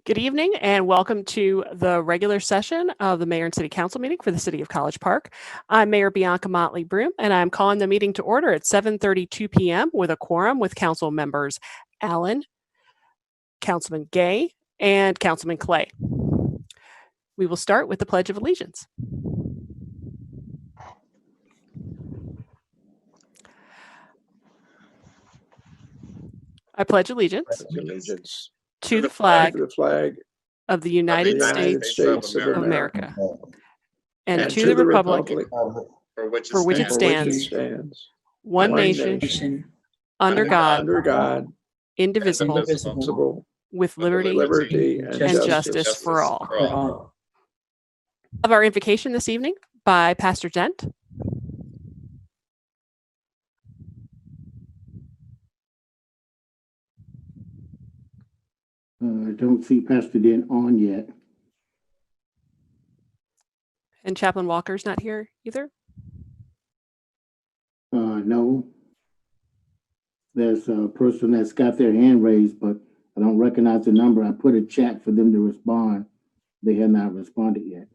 Good evening and welcome to the regular session of the Mayor and City Council meeting for the City of College Park. I'm Mayor Bianca Motley Broom and I'm calling the meeting to order at 7:32 p.m. with a quorum with Council members Allen, Councilman Gay, and Councilman Clay. We will start with the Pledge of Allegiance. I pledge allegiance to the flag of the United States of America and to the republic for which it stands, one nation, under God, indivisible, with liberty and justice for all. Of our invocation this evening by Pastor Dent. I don't see Pastor Dent on yet. And Chaplain Walker's not here either? No. There's a person that's got their hand raised, but I don't recognize the number. I put a chat for them to respond. They have not responded yet.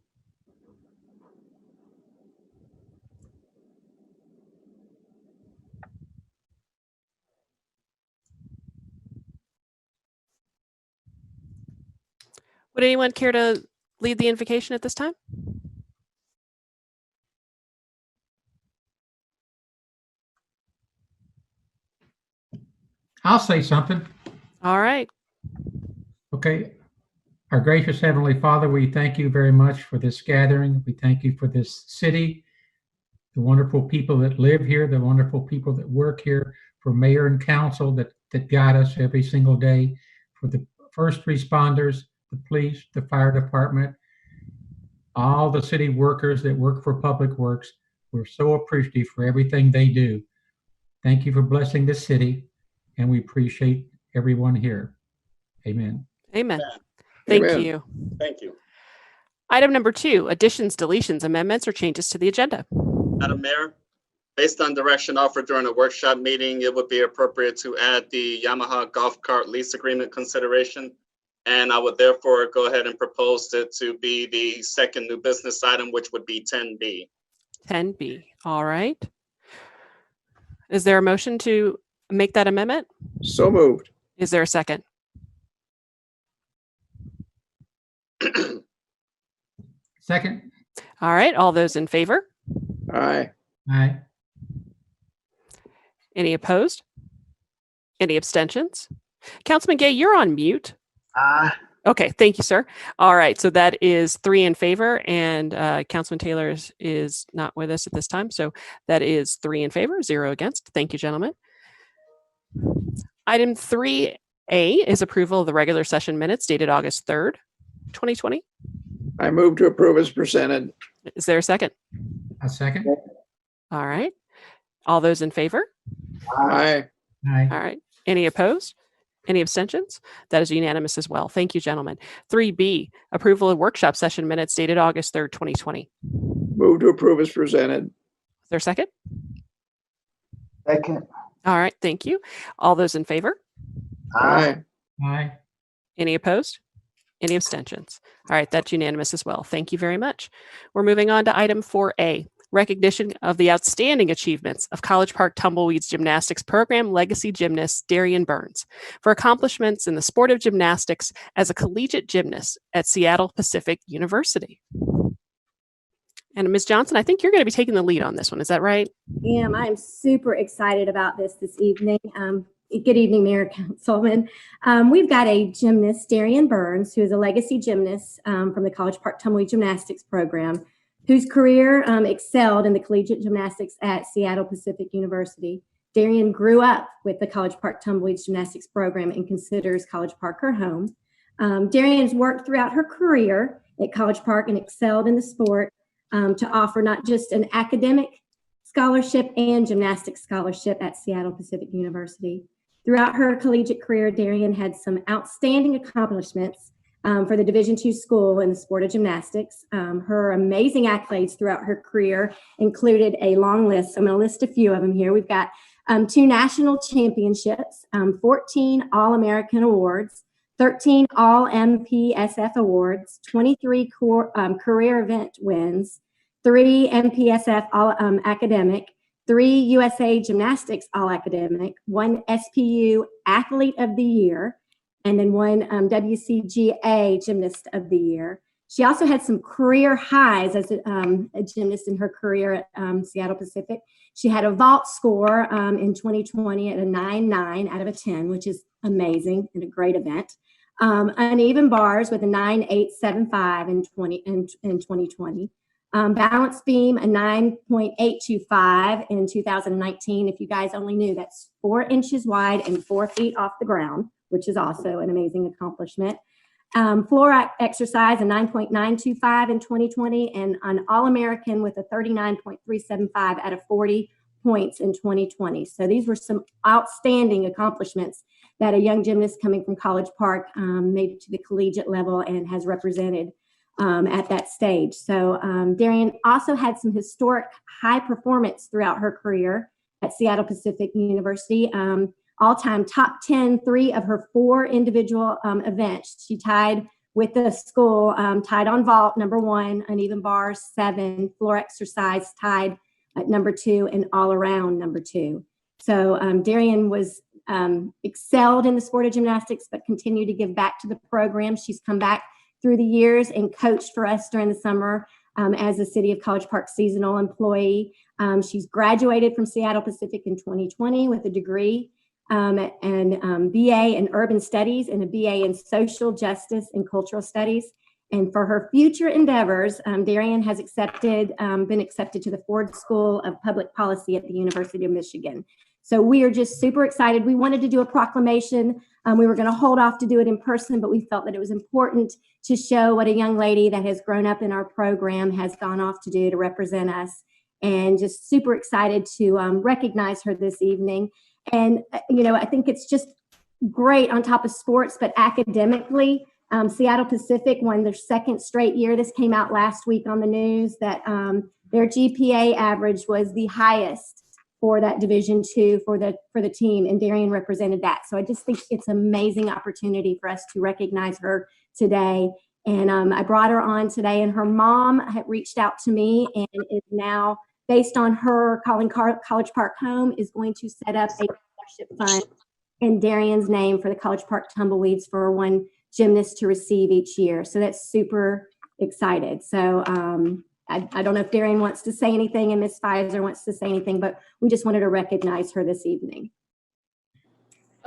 Would anyone care to lead the invocation at this time? I'll say something. All right. Okay. Our gracious Heavenly Father, we thank you very much for this gathering. We thank you for this city, the wonderful people that live here, the wonderful people that work here, for mayor and council that guide us every single day, for the first responders, the police, the fire department, all the city workers that work for Public Works. We're so appreciative for everything they do. Thank you for blessing this city, and we appreciate everyone here. Amen. Amen. Thank Amen. you. Thank you. Item number 2, additions, deletions, amendments, or changes to the agenda. Madam Mayor, based on direction offered during a workshop meeting, it would be appropriate to add the Yamaha golf cart lease agreement consideration. And I would therefore go ahead and propose it to be the second new business item, which would be 10B. 10B. All right. Is there a motion to make that amendment? So moved. Is there a second? Second. All right. All those in favor? Aye. Aye. Any opposed? Any abstentions? Councilman Gay, you're on mute. Okay, thank you, sir. All right, so that is 3 in favor, and Councilman Taylor is not with us at this time, so that is 3 in favor, 0 against. Thank you, gentlemen. Item 3A is approval of the regular session minutes dated August 3rd, 2020. I move to approve as presented. Is there a second? A second. All right. All those in favor? Aye. Aye. All right. Any opposed? Any abstentions? That is unanimous as well. Thank you, gentlemen. 3B, approval of workshop session minutes dated August 3rd, 2020. Move to approve as presented. Is there a second? Second. All right. Thank you. All those in favor? Aye. Aye. Any opposed? Any abstentions? All right. That's unanimous as well. Thank you very much. We're moving on to item 4A. Recognition of the outstanding achievements of College Park Tumbleweeds Gymnastics Program legacy gymnast Darian Burns for accomplishments in the sport of gymnastics as a collegiate gymnast at Seattle Pacific University. And Ms. Johnson, I think you're going to be taking the lead on this one. Is that right? I'm super excited about this evening. Good evening, Mayor, Councilman. We've got a gymnast, Darian Burns, who is a legacy gymnast from the College Park Tumbleweed Gymnastics Program, whose career excelled in the collegiate gymnastics at Seattle Pacific University. Darian grew up with the College Park Tumbleweeds Gymnastics Program and considers College Park her home. Darian's worked throughout her career at College Park and excelled in the sport to offer not just an academic scholarship and gymnastics scholarship at Seattle Pacific University. Throughout her collegiate career, Darian had some outstanding accomplishments for the Division II school in the sport of gymnastics. Her amazing accolades throughout her career included a long list. So I'm going to list a few of them here. We've got 2 national championships, 14 All-American awards, 13 all MPSF awards, 23 career event wins, 3 MPSF all academic, 3 USA Gymnastics all academic, 1 SPU Athlete of the Year, and then 1 WCGA Gymnast of the Year. She also had some career highs as a gymnast in her career at Seattle Pacific. She had a vault score in 2020 at a 9.9 out of a 10, which is amazing and a great event. Uneven bars with a 9.875 in 2020. Balance beam, a 9.825 in 2019. If you guys only knew, that's 4 inches wide and 4 feet off the ground, which is also an amazing accomplishment. Floor exercise, a 9.925 in 2020, and an All-American with a 39.375 out of 40 points in 2020. So these were some outstanding accomplishments that a young gymnast coming from College Park made it to the collegiate level and has represented at that stage. So Darian also had some historic high performance throughout her career at Seattle Pacific University. All-time top 10, 3 of her 4 individual events. She tied with the school, tied on vault, #1, uneven bars, 7, floor exercise tied at #2, and all around #2. So Darian was excelled in the sport of gymnastics, but continued to give back to the program. She's come back through the years and coached for us during the summer as a City of College Park seasonal employee. She's graduated from Seattle Pacific in 2020 with a degree and BA in Urban Studies and a BA in Social Justice and Cultural Studies. And for her future endeavors, Darian has been accepted to the Ford School of Public Policy at the University of Michigan. So we are just super excited. We wanted to do a proclamation. We were going to hold off to do it in person, but we felt that it was important to show what a young lady that has grown up in our program has gone off to do to represent us. And just super excited to recognize her this evening. And, I think it's just great on top of sports, but academically, Seattle Pacific won their 2nd straight year. This came out last week on the news that their GPA average was the highest for that Division II for the team, and Darian represented that. So I just think it's an amazing opportunity for us to recognize her today. And I brought her on today, and her mom had reached out to me and is now, based on her calling College Park home, is going to set up a scholarship fund in Darian's name for the College Park Tumbleweeds for 1 gymnast to receive each year. So that's super excited. So I don't know if Darian wants to say anything and Ms. Pfizer wants to say anything, but we just wanted to recognize her this evening.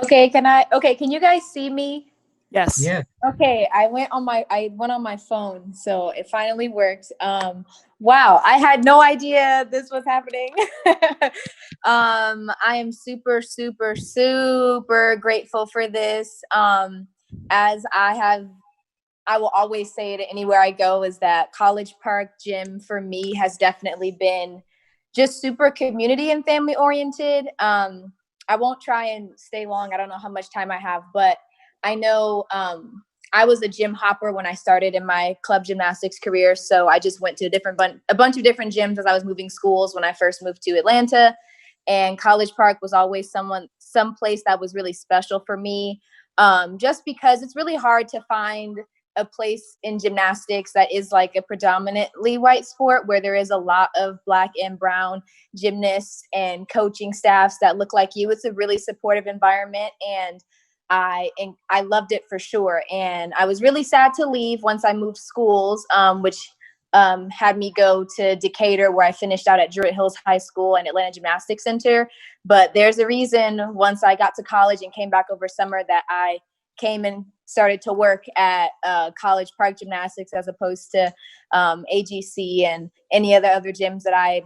Okay, can you guys see me? Yes. Yeah. Okay, I went on my phone, so it finally worked. Wow, I had no idea this was happening. I am super, super, super grateful for this. As I will always say it anywhere I go, is that College Park Gym for me has definitely been just super community and family oriented. I won't try and stay long. I don't know how much time I have, but I know I was a gym hopper when I started in my club gymnastics career. So I just went to a bunch of different gyms as I was moving schools when I first moved to Atlanta. And College Park was always some place that was really special for me, just because it's really hard to find a place in gymnastics that is like a predominantly white sport, where there is a lot of Black and brown gymnasts and coaching staffs that look like you. It's a really supportive environment, and I loved it for sure. And I was really sad to leave once I moved schools, which had me go to Decatur, where I finished out at Druid Hills High School and Atlanta Gymnastics Center. But there's a reason, once I got to college and came back over summer, that I came and started to work at College Park Gymnastics as opposed to AGC and any other gyms that I'd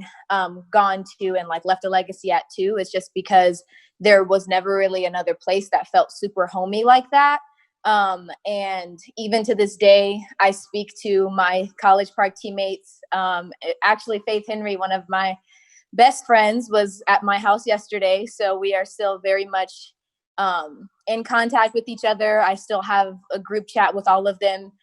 gone to and like left a legacy at too. It's just because there was never really another place that felt super homey like that. And even to this day, I speak to my College Park teammates. Actually, Faith Henry, one of my best friends, was at my house yesterday. So we are still very much in contact with each other. I still have a group chat with all of them.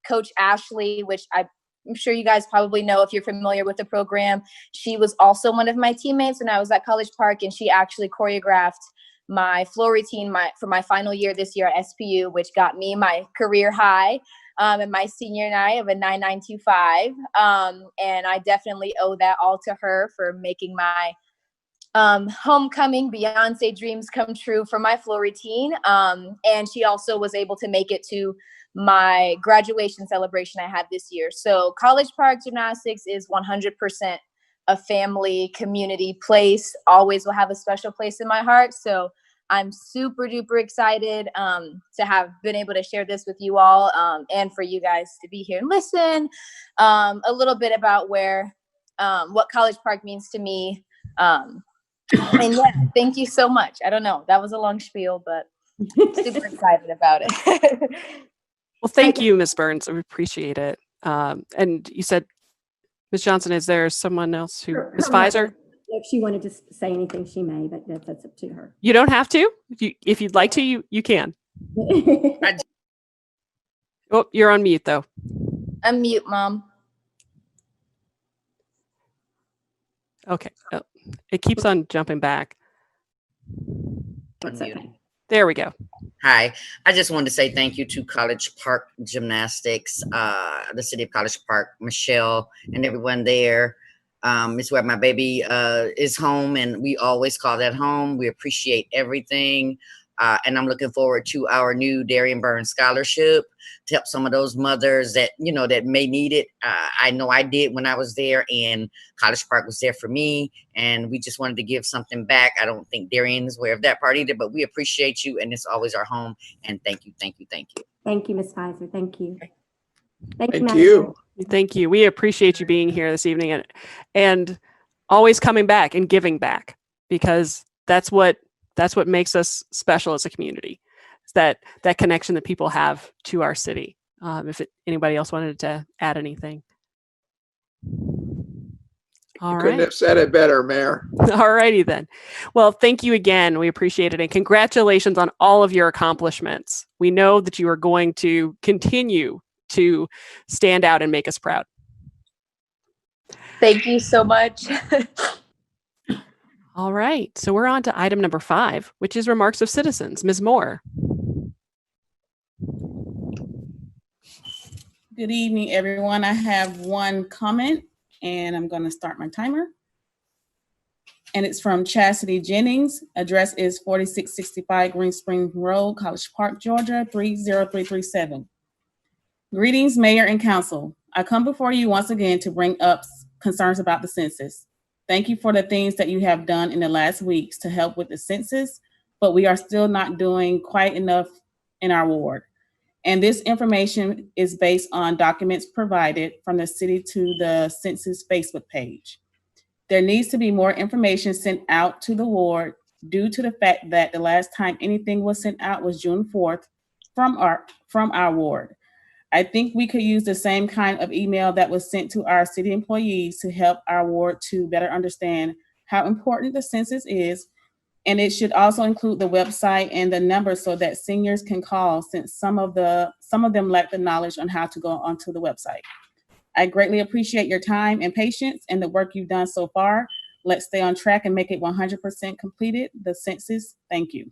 Coach Ashley, which I'm sure you guys probably know if you're familiar with the program, she was also one of my teammates when I was at College Park, and she actually choreographed my floor routine for my final year this year at SPU, which got me my career high and my senior night of a 9925. And I definitely owe that all to her for making my homecoming Beyonce dreams come true for my floor routine. And she also was able to make it to my graduation celebration I had this year. So College Park Gymnastics is 100% a family community place, always will have a special place in my heart. So I'm super duper excited to have been able to share this with you all and for you guys to be here and listen a little bit about what College Park means to me. And yeah, thank you so much. I don't know, that was a long spiel, but super excited about it. Well, thank you, Ms. Burns. I appreciate it. And you said, Ms. Johnson, is there someone else who, Ms. Pfizer? If she wanted to say anything, she may, but that's up to her. You don't have to. If you'd like to, you can. Oh, you're on mute, though. I'm mute, Mom. Okay. Oh, it keeps on jumping back. That's okay. There we go. Hi, I just wanted to say thank you to College Park Gymnastics, the city of College Park, Michelle, and everyone there. It's where my baby is home, and we always call that home. We appreciate everything. And I'm looking forward to our new Darian Burns scholarship to help some of those mothers that, that may need it. I know I did when I was there, and College Park was there for me, and we just wanted to give something back. I don't think Darian is aware of that part either, but we appreciate you, and it's always our home. And thank you, thank you, thank you. Thank you, Ms. Pfizer. Thank you. Thank Madam you. Chair. Thank you. We appreciate you being here this evening and always coming back and giving back, because that's what makes us special as a community. It's that connection that people have to our city. If anybody else wanted to add anything. All Couldn't right. have said it better, Mayor. All righty then. Well, thank you again. We appreciate it. And congratulations on all of your accomplishments. We know that you are going to continue to stand out and make us proud. Thank you so much. All right. So we're on to item number 5, which is remarks of citizens. Ms. Moore. Good evening, everyone. I have one comment, and I'm going to start my timer. And it's from Chastity Jennings. Address is 4665 Green Spring Road, College Park, Georgia, 30337. Greetings, Mayor and Council. I come before you once again to bring up concerns about the census. Thank you for the things that you have done in the last weeks to help with the census, but we are still not doing quite enough in our ward. And this information is based on documents provided from the city to the census Facebook page. There needs to be more information sent out to the ward due to the fact that the last time anything was sent out was June 4th from our ward. I think we could use the same kind of email that was sent to our city employees to help our ward to better understand how important the census is. And it should also include the website and the number so that seniors can call, since some of them lack the knowledge on how to go onto the website. I greatly appreciate your time and patience and the work you've done so far. Let's stay on track and make it 100% completed, the census. Thank you.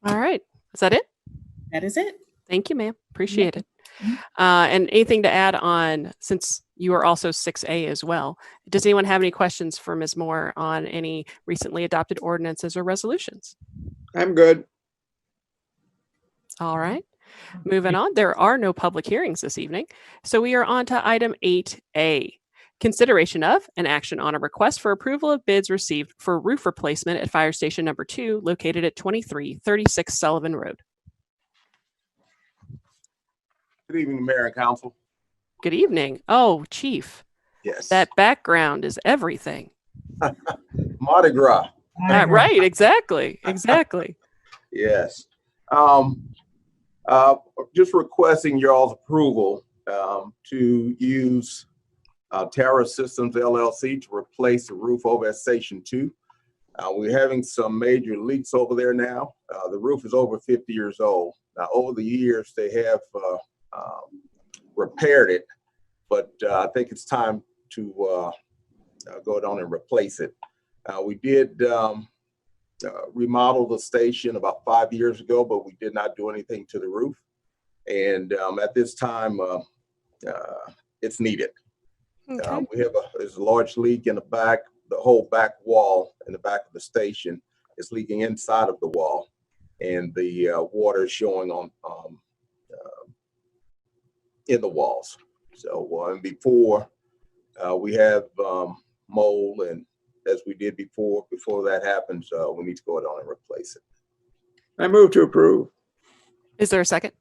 All right. Is that it? That is it. Thank you, ma'am. Appreciate it. And anything to add on, since you are also 6A as well, does anyone have any questions for Ms. Moore on any recently adopted ordinances or resolutions? I'm good. All right. Moving on. There are no public hearings this evening. So we are on to item 8A. Consideration of and action on a request for approval of bids received for roof replacement at Fire Station Number 2, located at 2336 Sullivan Road. Good evening, Mayor and Council. Good evening. Oh, Chief. Yes. That background is everything. Mardi Gras. Right, exactly. Exactly. Yes. Just requesting y'all's approval to use Terra Systems LLC to replace the roof over at Station 2. We're having some major leaks over there now. The roof is over 50 years old. Now, over the years, they have repaired it, but I think it's time to go down and replace it. We did remodeled the station about 5 years ago, but we did not do anything to the roof. And at this time, it's needed. Okay. There's a large leak in the back. The whole back wall in the back of the station is leaking inside of the wall, and the water is showing on in the walls. So and before we have mold, and as we did before that happens, we need to go down and replace it. I move to approve. Is there a second?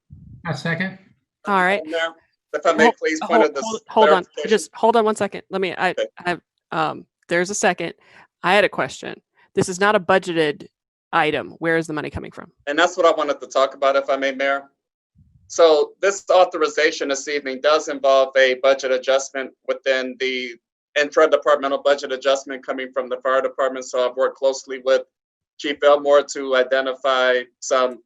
A second. All right. Mayor, if I may please point out this. Hold on. clarification. Just hold on 1 second. Let me, Okay. there's a second. I had a question. This is not a budgeted item. Where is the money coming from? And that's what I wanted to talk about, if I may, Mayor. So this authorization this evening does involve a budget adjustment within the intra-departmental budget adjustment coming from the fire department. So I've worked closely with Chief Elmore to identify some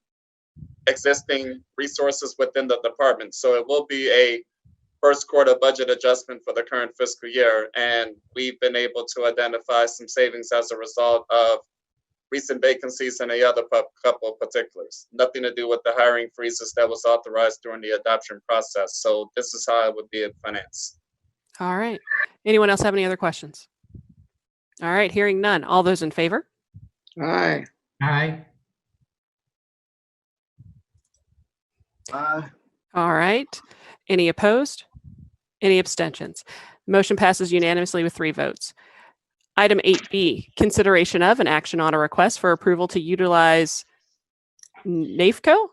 existing resources within the department. So it will be a first quarter budget adjustment for the current fiscal year. And we've been able to identify some savings as a result of recent vacancies and a other couple of particulars. Nothing to do with the hiring freezes that was authorized during the adoption process. So this is how it would be in finance. All right. Anyone else have any other questions? All right. Hearing none. All those in favor? Aye. Aye. Aye. All right. Any opposed? Any abstentions? Motion passes unanimously with 3 votes. Item 8B, consideration of an action on a request for approval to utilize NAFCO?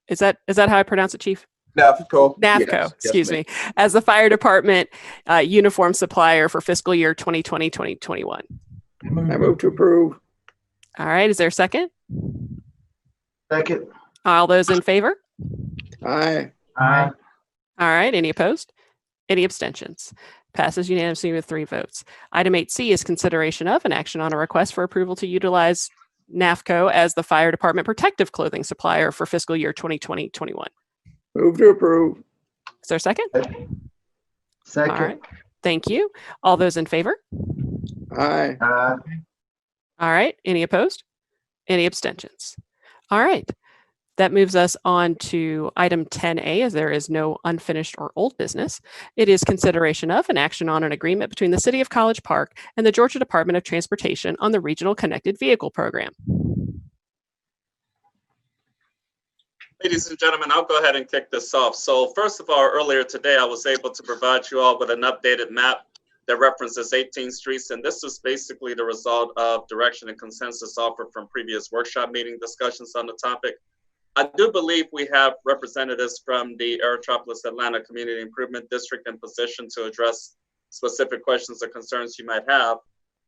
Is that how I pronounce it, Chief? NAFCO. NAFCO, Yes, excuse ma'am. me, as the fire department uniform supplier for fiscal year 2020-2021. I move to approve. All right. Is there a second? Second. All those in favor? Aye. Aye. All right. Any opposed? Any abstentions? Passes unanimously with 3 votes. Item 8C is consideration of an action on a request for approval to utilize NAFCO as the fire department protective clothing supplier for fiscal year 2020-21. Move to approve. Is there a second? Second. All right. Thank you. All those in favor? Aye. All right. Any opposed? Any abstentions? All right. That moves us on to item 10A, as there is no unfinished or old business. It is consideration of an action on an agreement between the City of College Park and the Georgia Department of Transportation on the Regional Connected Vehicle Program. Ladies and gentlemen, I'll go ahead and kick this off. So first of all, earlier today, I was able to provide you all with an updated map that references 18 streets. And this is basically the result of direction and consensus offered from previous workshop meeting discussions on the topic. I do believe we have representatives from the Aerotropolis Atlanta Community Improvement District in position to address specific questions or concerns you might have.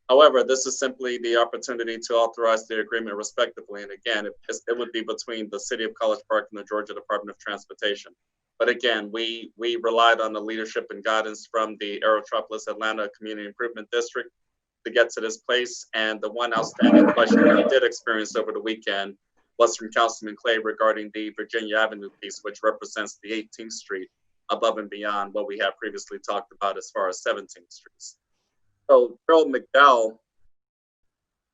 However, this is simply the opportunity to authorize the agreement respectively. And again, it would be between the City of College Park and the Georgia Department of Transportation. But again, we relied on the leadership and guidance from the Aerotropolis Atlanta Community Improvement District to get to this place. And the one outstanding question that I did experience over the weekend was from Councilman Gay regarding the Virginia Avenue piece, which represents the 18th Street above and beyond what we have previously talked about as far as 17th Streets. So Gerald McDowell,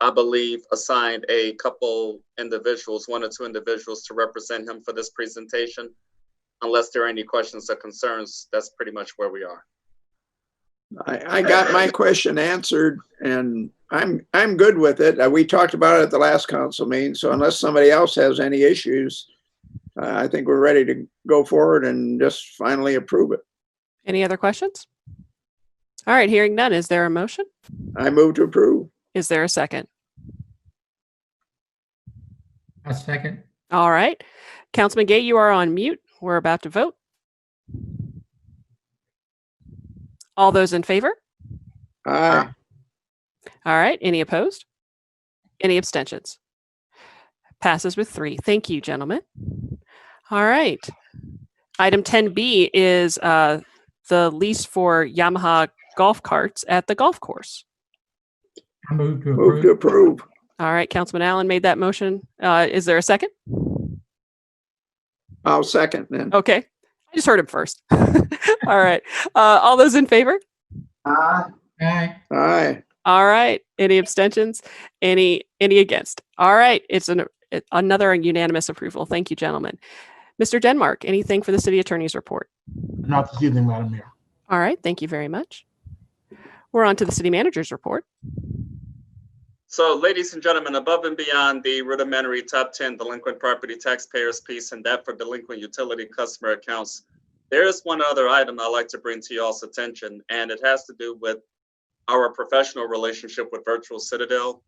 I believe, assigned a couple individuals, 1 or 2 individuals to represent him for this presentation. Unless there are any questions or concerns, that's pretty much where we are. I got my question answered, and I'm good with it. We talked about it at the last council meeting, so unless somebody else has any issues, I think we're ready to go forward and just finally approve it. Any other questions? All right. Hearing none. Is there a motion? I move to approve. Is there a second? A second. All right. Councilman Gay, you are on mute. We're about to vote. All those in favor? Aye. All right. Any opposed? Any abstentions? Passes with 3. Thank you, gentlemen. All right. Item 10B is the lease for Yamaha golf carts at the golf course. I move to Move to approve. approve. All right. Councilman Allen made that motion. Is there a second? I'll second then. Okay. I just heard him first. All right. All those in favor? Aye. Aye. Aye. All right. Any abstentions? Any against? All right. It's another unanimous approval. Thank you, gentlemen. Mr. Denmark, anything for the city attorney's report? Not this evening, Madam Mayor. All right. Thank you very much. We're on to the city manager's report. So, ladies and gentlemen, above and beyond the rudimentary top 10 delinquent property taxpayers piece and that for delinquent utility customer accounts, there is one other item I'd like to bring to y'all's attention, and it has to do with our professional relationship with Virtual Citadel.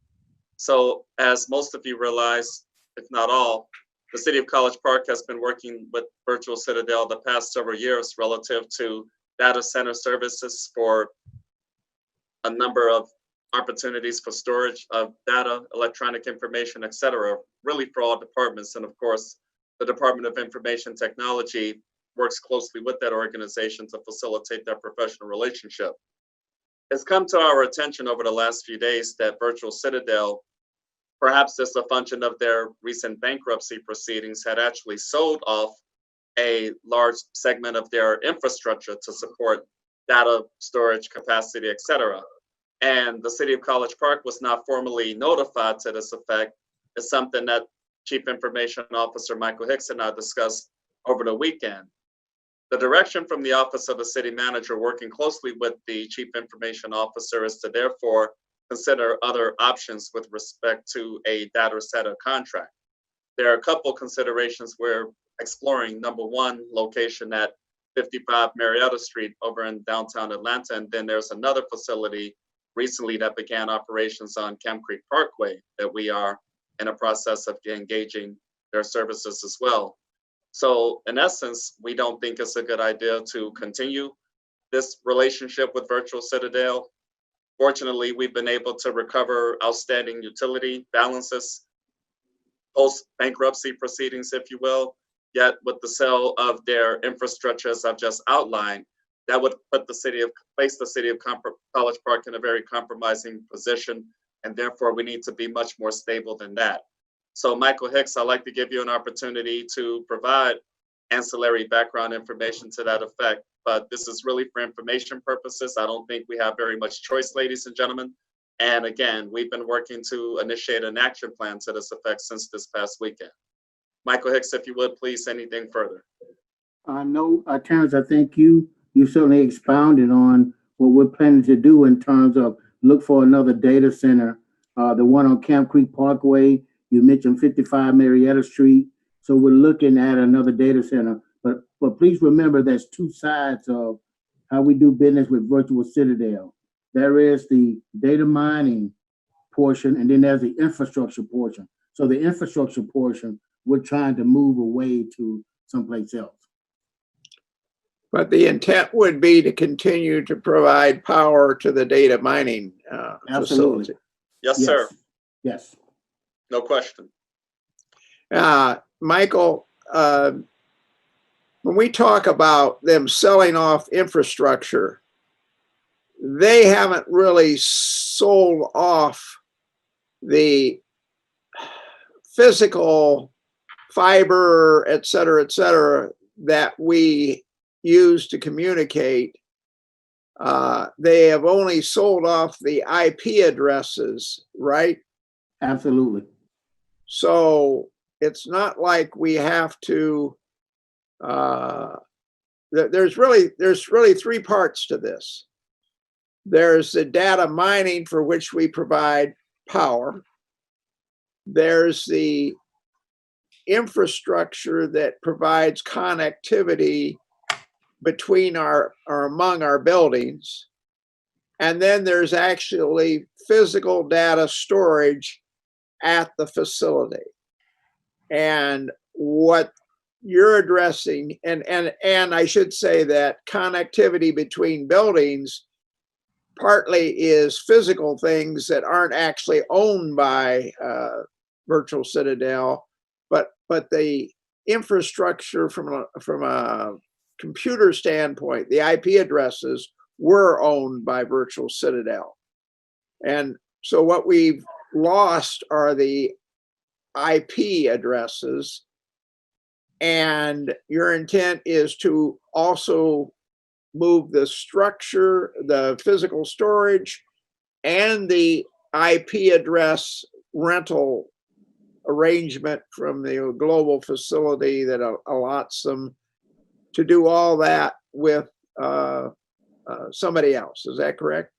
So, as most of you realize, if not all, the City of College Park has been working with Virtual Citadel the past several years relative to data center services for a number of opportunities for storage of data, electronic information, et cetera, really for all departments. And of course, the Department of Information Technology works closely with that organization to facilitate that professional relationship. It's come to our attention over the last few days that Virtual Citadel, perhaps as a function of their recent bankruptcy proceedings, had actually sold off a large segment of their infrastructure to support data storage capacity, et cetera. And the City of College Park was not formally notified to this effect. It's something that Chief Information Officer Michael Hicks and I discussed over the weekend. The direction from the Office of the City Manager, working closely with the Chief Information Officer, is to therefore consider other options with respect to a data center contract. There are a couple considerations we're exploring. Number one, location at 55 Marietta Street over in downtown Atlanta. And then there's another facility recently that began operations on Camp Creek Parkway that we are in a process of engaging their services as well. So in essence, we don't think it's a good idea to continue this relationship with Virtual Citadel. Fortunately, we've been able to recover outstanding utility balances, post-bankruptcy proceedings, if you will. Yet with the sale of their infrastructure, as I've just outlined, that would place the city of College Park in a very compromising position, and therefore we need to be much more stable than that. So Michael Hicks, I'd like to give you an opportunity to provide ancillary background information to that effect, but this is really for information purposes. I don't think we have very much choice, ladies and gentlemen. And again, we've been working to initiate an action plan to this effect since this past weekend. Michael Hicks, if you would, please, anything further. No, Terrence, I think you certainly expounded on what we're planning to do in terms of look for another data center. The one on Camp Creek Parkway, you mentioned 55 Marietta Street. So we're looking at another data center. But please remember there's two sides of how we do business with Virtual Citadel. There is the data mining portion, and then there's the infrastructure portion. So the infrastructure portion, we're trying to move away to someplace else. But the intent would be to continue to provide power to the data mining facility. Yes, sir. Yes. No question. Michael, when we talk about them selling off infrastructure, they haven't really sold off the physical fiber, et cetera, that we use to communicate. They have only sold off the IP addresses, right? Absolutely. So it's not like we have to, there's really three parts to this. There's the data mining for which we provide power. There's the infrastructure that provides connectivity between or among our buildings. And then there's actually physical data storage at the facility. And what you're addressing, and I should say that connectivity between buildings partly is physical things that aren't actually owned by Virtual Citadel, but the infrastructure from a computer standpoint, the IP addresses were owned by Virtual Citadel. And so what we've lost are the IP addresses, and your intent is to also move the structure, the physical storage, and the IP address rental arrangement from the global facility that allots them to do all that with somebody else. Is that correct?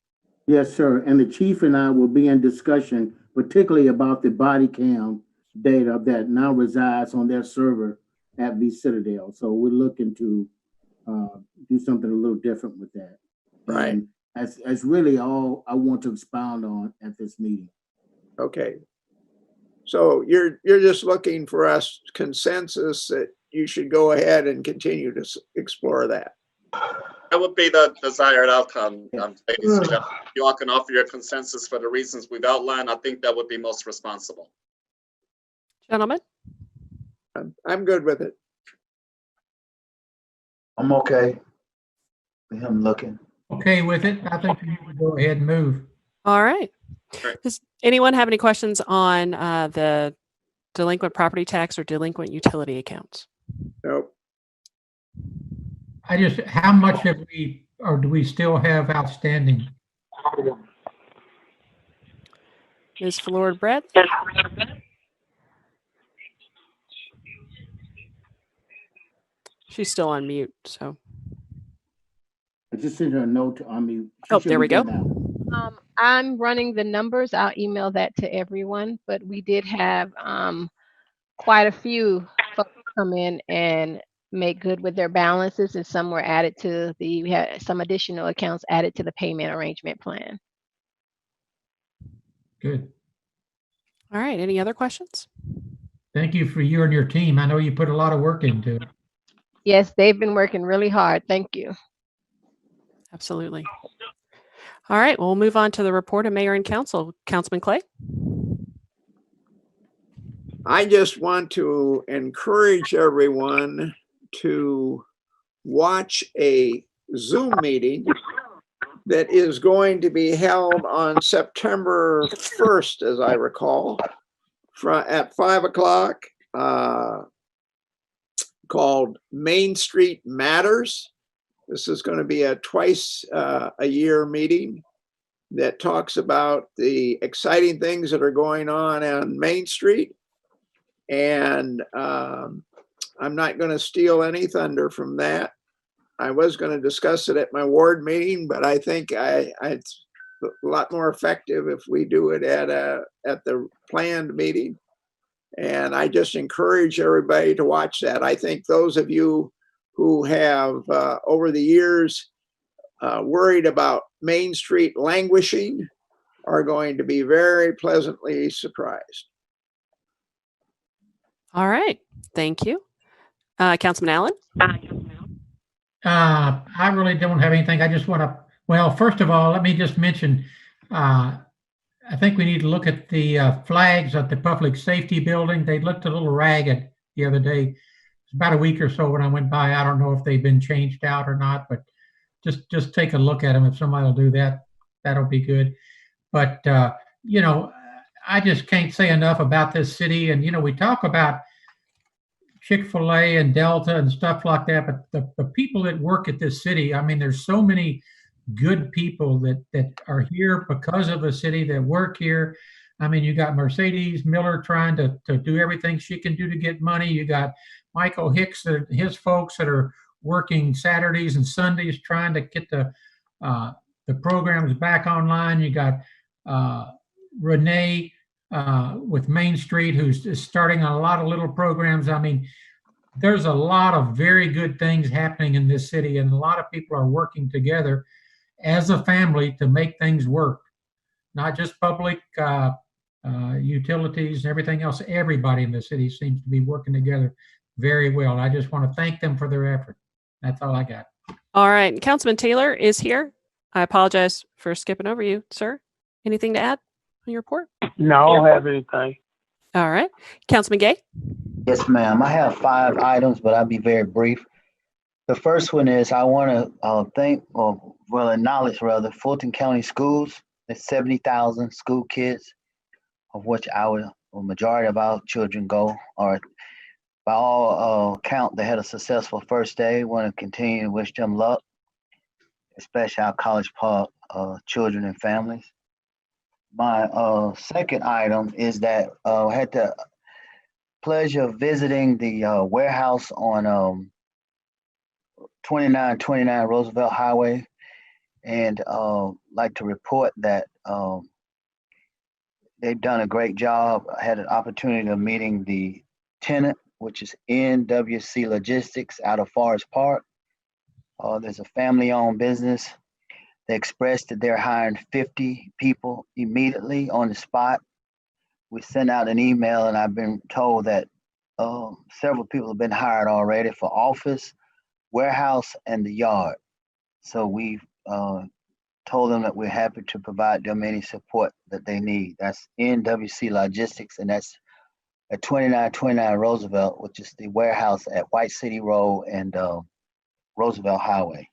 Yes, sir. And the chief and I will be in discussion, particularly about the body cam data that now resides on their server at V Citadel. So we're looking to do something a little different with that. Right. And that's really all I want to expound on at this meeting. Okay. So you're just looking for us consensus that you should go ahead and continue to explore that. That would be the desired outcome, ladies and gentlemen. You all can offer your consensus for the reasons we've outlined. I think that would be most responsible. Gentlemen? I'm good with it. I'm okay. I'm looking. Okay with it. I think we can go ahead and move. All right. Right. Does anyone have any questions on the delinquent property tax or delinquent utility accounts? Nope. How much have we, or do we still have outstanding? Ms. Flord Brett? She's still on mute, so. I just sent her a note to unmute. Oh, there we go. I'm running the numbers. I'll email that to everyone, but we did have quite a few folks come in and make good with their balances, and some were added to we had some additional accounts added to the payment arrangement plan. Good. All right. Any other questions? Thank you for you and your team. I know you put a lot of work into it. Yes, they've been working really hard. Thank you. Absolutely. All right. Well, we'll move on to the report of Mayor and Council. Councilman Clay? I just want to encourage everyone to watch a Zoom meeting that is going to be held on September 1st, as I recall, at 5 o'clock, called Main Street Matters. This is going to be a twice a year meeting that talks about the exciting things that are going on Main Street. And I'm not going to steal any thunder from that. I was going to discuss it at my ward meeting, but I think it's a lot more effective if we do it at the planned meeting. And I just encourage everybody to watch that. I think those of you who have over the years worried about Main Street languishing are going to be very pleasantly surprised. All right. Thank you. Councilman Allen? I really don't have anything. I just want to, well, first of all, let me just mention, I think we need to look at the flags at the public safety building. They looked a little ragged the other day. It's about a week or so when I went by. I don't know if they've been changed out or not, but just take a look at them. If somebody will do that, that'll be good. But, you know, I just can't say enough about this city. And, you know, we talk about Chick-fil-A and Delta and stuff like that, but the people that work at this city, I mean, there's so many good people that are here because of the city, that work here. I mean, you got Mercedes Miller trying to do everything she can do to get money. You got Michael Hicks, his folks that are working Saturdays and Sundays trying to get the programs back online. You got Renee with Main Street, who's starting a lot of little programs. I mean, there's a lot of very good things happening in this city, and a lot of people are working together as a family to make things work. Not just public utilities and everything else. Everybody in the city seems to be working together very well. And I just want to thank them for their effort. That's all I got. All right. Councilman Taylor is here. I apologize for skipping over you, sir. Anything to add on your report? No, I don't have anything. All right. Councilman Gay? Yes, ma'am. I have 5 items, but I'll be very brief. The first one is I want to thank, or well, acknowledge rather, Fulton County Schools. There's 70,000 school kids, of which a majority of our children go, or by all count, they had a successful first day. Want to continue to wish them luck, especially our College Park children and families. My second item is that I had the pleasure of visiting the warehouse on 2929 Roosevelt Highway, and like to report that they've done a great job. I had an opportunity of meeting the tenant, which is NWC Logistics out of Forest Park. There's a family-owned business. They expressed that they're hiring 50 people immediately on the spot. We sent out an email, and I've been told that several people have been hired already for office, warehouse, and the yard. So we've told them that we're happy to provide them any support that they need. That's NWC Logistics, and that's at 2929 Roosevelt, which is the warehouse at White City Road and Roosevelt Highway.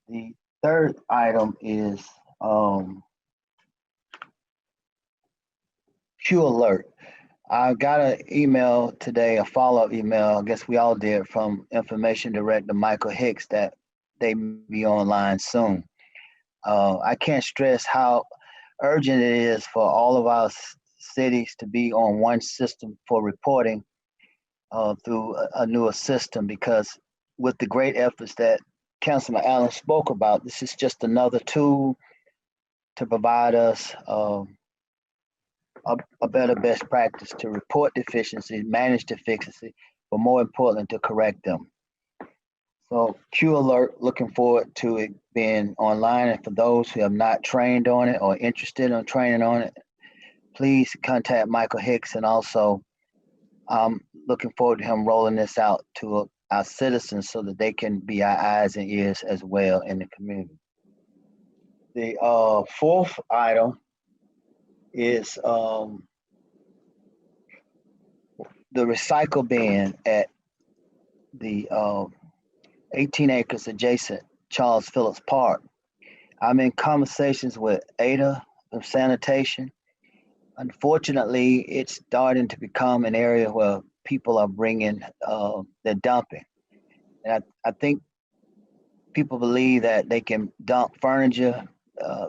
The third item is Q Alert. I got an email today, a follow-up email, I guess we all did, from Information Director Michael Hicks that they may be online soon. I can't stress how urgent it is for all of our cities to be on one system for reporting through a newer system, because with the great efforts that Councilman Allen spoke about, this is just another tool to provide us a better best practice to report deficiencies, manage deficiencies, but more importantly, to correct them. So Q Alert, looking forward to it being online. And for those who have not trained on it or interested in training on it, please contact Michael Hicks. And also, I'm looking forward to him rolling this out to our citizens so that they can be our eyes and ears as well in the community. The fourth item is the recycle bin at the 18 acres adjacent Charles Phillips Park. I'm in conversations with Ada of Sanitation. Unfortunately, it's starting to become an area where people are bringing, they're dumping. And I think people believe that they can dump furniture.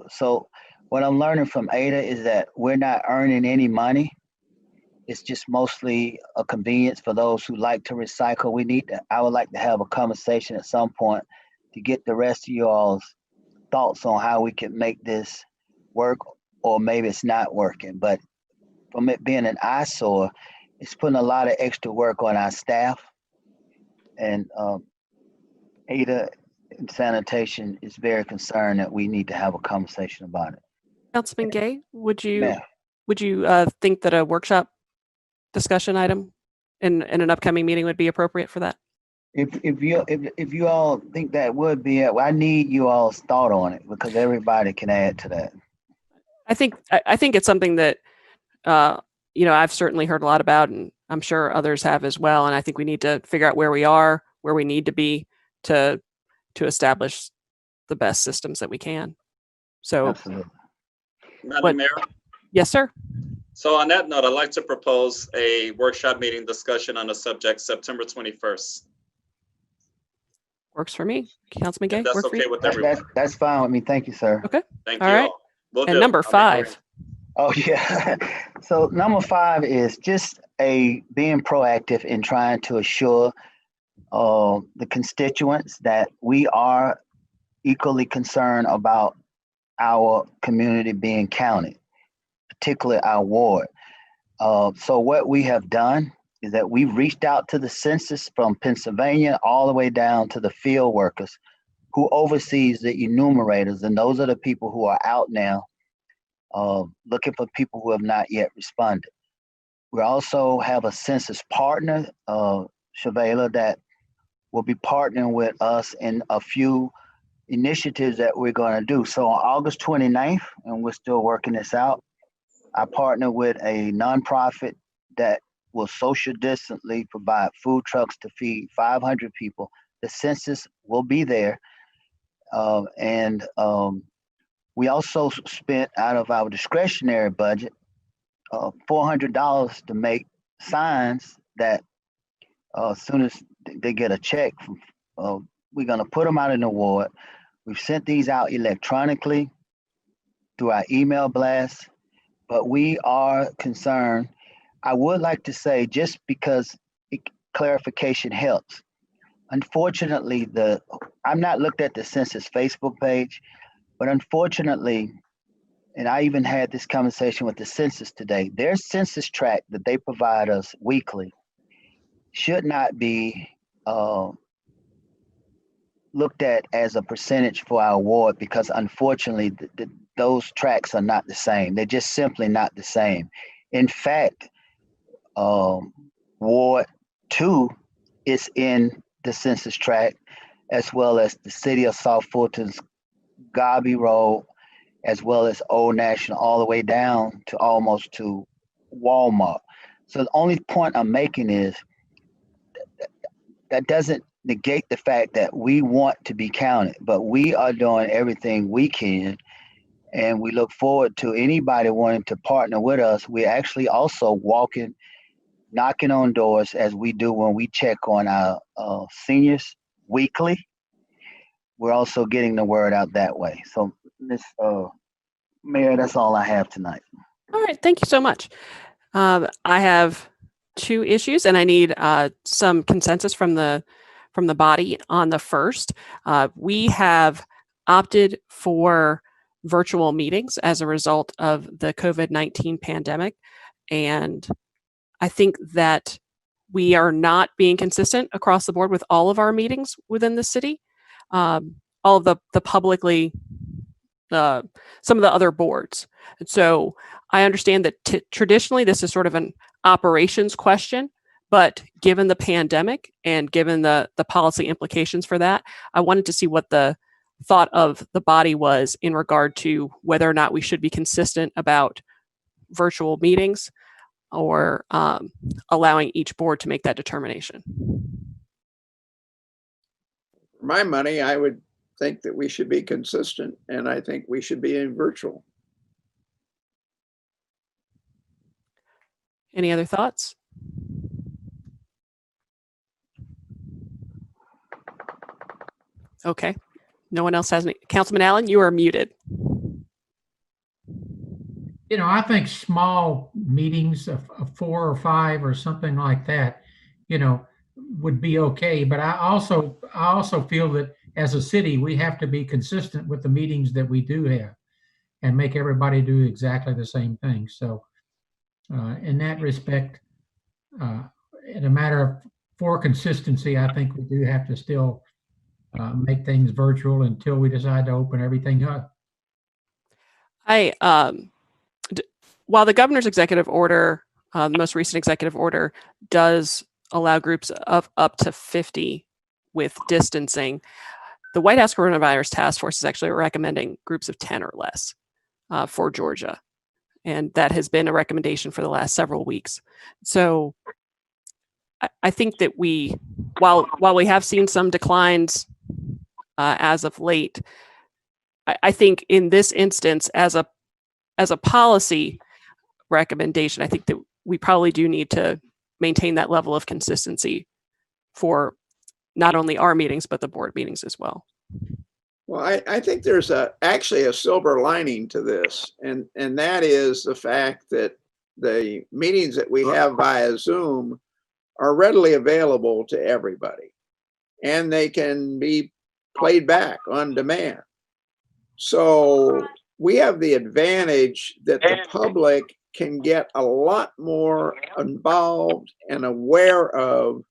So what I'm learning from Ada is that we're not earning any money. It's just mostly a convenience for those who like to recycle. I would like to have a conversation at some point to get the rest of y'all's thoughts on how we can make this work, or maybe it's not working. But from it being an eyesore, it's putting a lot of extra work on our staff. And Ada and Sanitation is very concerned that we need to have a conversation about it. Councilman Gay, would you Ma'am. think that a workshop discussion item in an upcoming meeting would be appropriate for that? If you all think that would be it, I need you all's thought on it, because everybody can add to that. I think it's something that I've certainly heard a lot about, and I'm sure others have as well. And I think we need to figure out where we are, where we need to be to establish the best systems that we can. So, Absolutely. Madam Mayor? Yes, sir. So on that note, I'd like to propose a workshop meeting discussion on the subject September 21st. Works for me. Councilman Gay, That's okay with everyone. That's fine with me. Thank you, sir. Okay. Thank all you right. all. Will and do. number 5. Oh yeah. So number 5 is just being proactive in trying to assure the constituents that we are equally concerned about our community being counted, particularly our ward. So what we have done is that we've reached out to the census from Pennsylvania all the way down to the field workers who oversees the enumerators. And those are the people who are out now looking for people who have not yet responded. We also have a census partner, Shavela, that will be partnering with us in a few initiatives that we're going to do. So on August 29th, and we're still working this out, I partner with a nonprofit that will social distantly provide food trucks to feed 500 people. The census will be there. And we also spent out of our discretionary budget $400 to make signs that as soon as they get a check, we're going to put them out in the ward. We've sent these out electronically. through our email blast, but we are concerned. I would like to say, just because clarification helps. Unfortunately, I'm not looked at the census Facebook page, but unfortunately, and I even had this conversation with the census today, their census tract that they provide us weekly should not be looked at as a percentage for our ward, because unfortunately those tracts are not the same. They're just simply not the same. In fact, Ward 2 is in the census tract, as well as the city of South Fulton's Garby Road, as well as Old National, all the way down to almost to Walmart. So the only point I'm making is that doesn't negate the fact that we want to be counted, but we are doing everything we can. And we look forward to anybody wanting to partner with us. We're actually also knocking on doors, as we do when we check on our seniors weekly. We're also getting the word out that way. So, Ms. Mayor, that's all I have tonight. All right, thank you so much. I have 2 issues, and I need some consensus from the body on the first. We have opted for virtual meetings as a result of the COVID-19 pandemic, and I think that we are not being consistent across the board with all of our meetings within the city. All of the publicly, some of the other boards. And so I understand that traditionally this is sort of an operations question, but given the pandemic and given the policy implications for that, I wanted to see what the thought of the body was in regard to whether or not we should be consistent about virtual meetings or allowing each board to make that determination. For my money, I would think that we should be consistent, and I think we should be in virtual. Any other thoughts? Okay. No one else has any. Councilman Allen, you are muted. You know, I think small meetings of 4 or 5 or something like that, you know, would be okay. But I also feel that as a city, we have to be consistent with the meetings that we do have and make everybody do exactly the same thing. So in that respect, in a matter of for consistency, I think we do have to still make things virtual until we decide to open everything up. While the governor's executive order, the most recent executive order, does allow groups of up to 50 with distancing, the White House Coronavirus Task Force is actually recommending groups of 10 or less for Georgia. And that has been a recommendation for the last several weeks. So I think that while we have seen some declines as of late, I think in this instance, as a policy recommendation, I think that we probably do need to maintain that level of consistency for not only our meetings, but the board meetings as well. Well, I think there's actually a silver lining to this, and that is the fact that the meetings that we have via Zoom are readily available to everybody, and they can be played back on demand. So we have the advantage that the public can get a lot more involved and aware of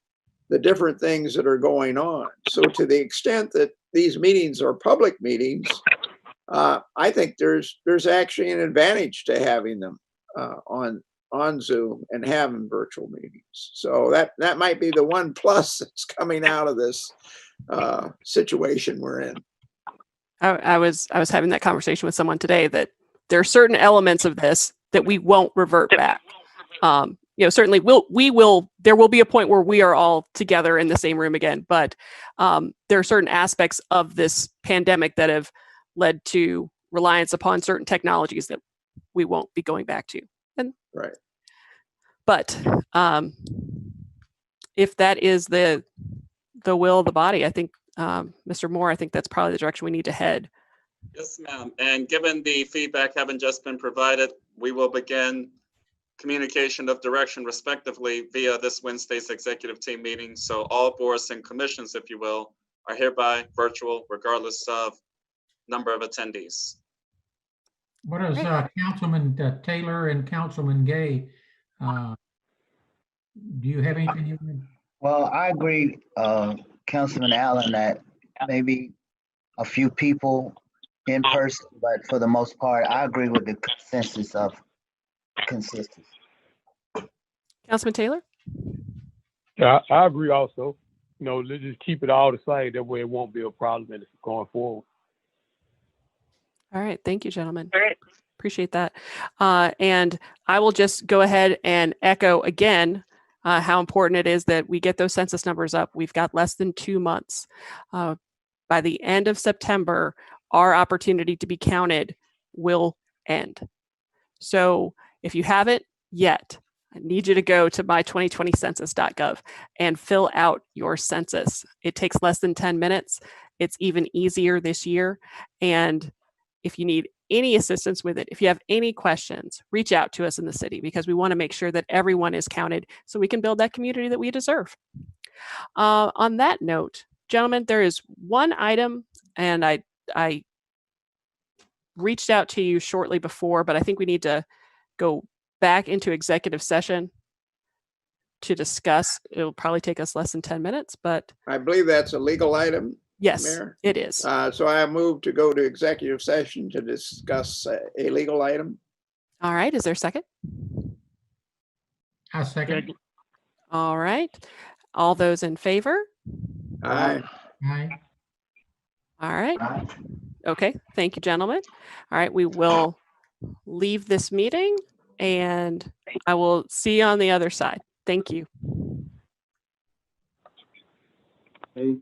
the different things that are going on. So to the extent that these meetings are public meetings, I think there's actually an advantage to having them on Zoom and having virtual meetings. So that might be the one plus that's coming out of this situation we're in. I was having that conversation with someone today that there are certain elements of this that we won't revert back. Certainly there will be a point where we are all together in the same room again, but there are certain aspects of this pandemic that have led to reliance upon certain technologies that we won't be going back to. Right. But if that is the will of the body, I think, Mr. Moore, I think that's probably the direction we need to head Yes, ma'am. And given the feedback having just been provided, we will begin communication of direction respectively via this Wednesday's executive team meeting. So all boards and commissions, if you will, are hereby virtual regardless of number of attendees. What does Councilman Taylor and Councilman Gay, do you have anything you want? Well, I agree, Councilman Allen, that maybe a few people in person, but for the most part, I agree with the consensus of consistency. Councilman Taylor? Yeah, I agree also. You know, let's just keep it all the same. That way it won't be a problem in going forward. All right. Thank you, gentlemen. All right. Appreciate that. And I will just go ahead and echo again how important it is that we get those census numbers up. We've got less than 2 months. By the end of September, our opportunity to be counted will end. So if you haven't yet, I need you to go to my2020census.gov and fill out your census. It takes less than 10 minutes. It's even easier this year. And if you need any assistance with it, if you have any questions, reach out to us in the city because we want to make sure that everyone is counted so we can build that community that we deserve. On that note, gentlemen, there is one item, and I reached out to you shortly before, but I think we need to go back into executive session to discuss. It'll probably take us less than 10 minutes, but I believe that's a legal item. yes, Mayor. it is. So I move to go to executive session to discuss a legal item. All right. Is there a second? I second. All right. All those in favor? Aye. Aye. All right. Okay. Thank you, gentlemen. All right. We will leave this meeting and I will see you on the other side. Thank you. Hey.